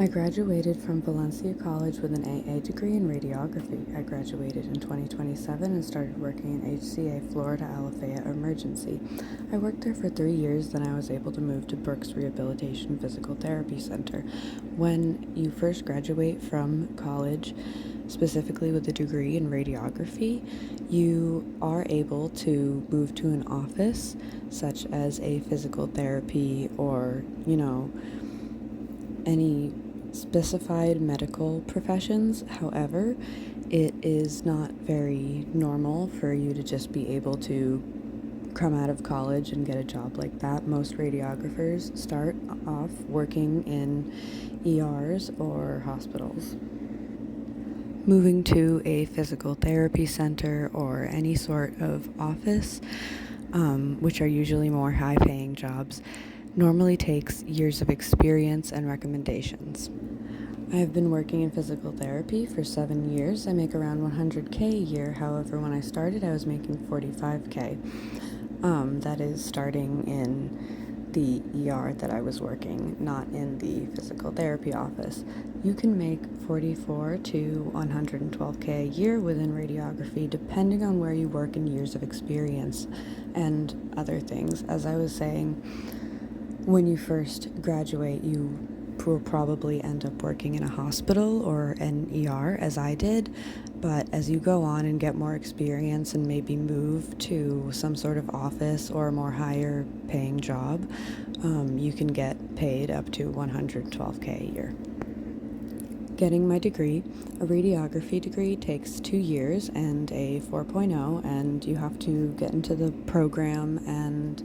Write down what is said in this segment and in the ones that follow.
I graduated from Valencia College with an AA degree in radiography. I graduated in 2027 and started working in HCA Florida Alafaya Emergency. I worked there for 3 years, then I was able to move to Brooks Rehabilitation Physical Therapy Center. When you first graduate from college, specifically with a degree in radiography, you are able to move to an office, such as a physical therapy or, any specified medical professions. However, it is not very normal for you to just be able to come out of college and get a job like that. Most radiographers start off working in ERs or hospitals. Moving to a physical therapy center or any sort of office, which are usually more high-paying jobs, normally takes years of experience and recommendations. I have been working in physical therapy for 7 years. I make around $100K a year. However, when I started, I was making $45K. That is starting in the ER that I was working, not in the physical therapy office. You can make $44 to $112K a year within radiography, depending on where you work and years of experience and other things. As I was saying, when you first graduate, you will probably end up working in a hospital or an ER, as I did. But as you go on and get more experience and maybe move to some sort of office or a more higher paying job, you can get paid up to $112K a year. Getting my degree, a radiography degree takes 2 years and a 4.0, and you have to get into the program, and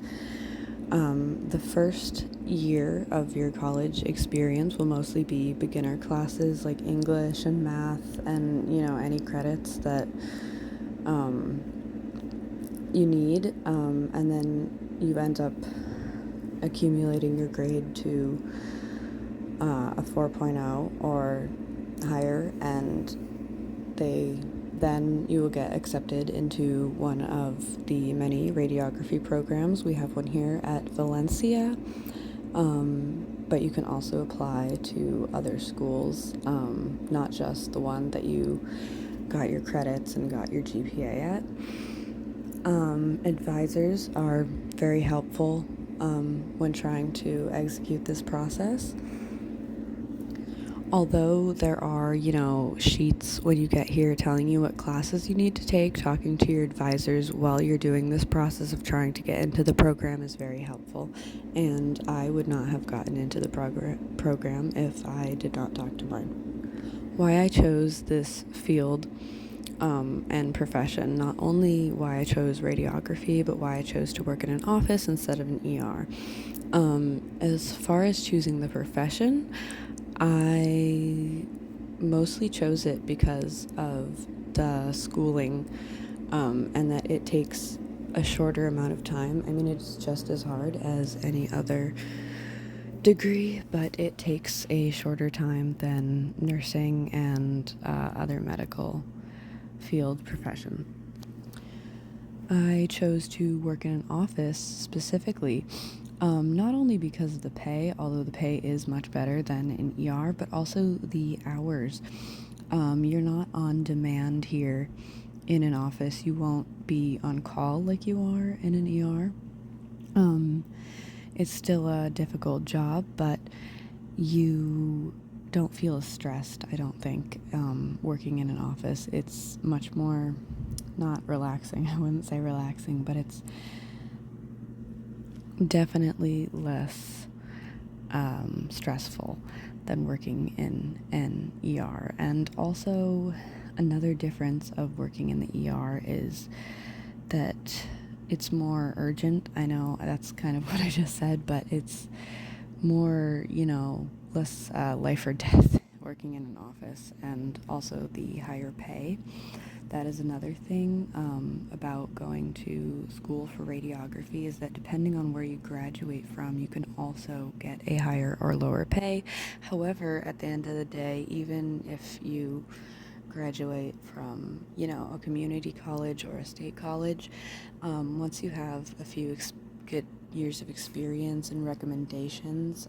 the first year of your college experience will mostly be beginner classes like English and math and, any credits that you need, and then you end up accumulating your grade to a 4.0 or higher, and then you will get accepted into one of the many radiography programs. We have one here at Valencia, but you can also apply to other schools, not just the one that you got your credits and got your GPA at. Advisors are very helpful when trying to execute this process. Although there are, sheets when you get here telling you what classes you need to take, talking to your advisors while you're doing this process of trying to get into the program is very helpful. And I would not have gotten into the program if I did not talk to mine. Why I chose this field and profession, not only why I chose radiography, but why I chose to work in an office instead of an ER. As far as choosing the profession, I mostly chose it because of the schooling, and that it takes a shorter amount of time. I mean, it's just as hard as any other degree, but it takes a shorter time than nursing and other medical field profession. I chose to work in an office specifically, not only because of the pay, although the pay is much better than in ER, but also the hours. You're not on demand here in an office. You won't be on call like you are in an ER. It's still a difficult job, but you don't feel as stressed, I don't think, working in an office. It's much more, not relaxing, I wouldn't say relaxing, but it's definitely less stressful than working in an ER. And also, another difference of working in the ER is that it's more urgent. I know that's kind of what I just said, but it's more, less life or death working in an office, and also the higher pay. That is another thing about going to school for radiography, is that depending on where you graduate from, you can also get a higher or lower pay. However, at the end of the day, even if you graduate from, a community college or a state college, once you have a few good years of experience and recommendations,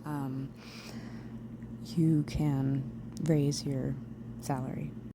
you can raise your salary.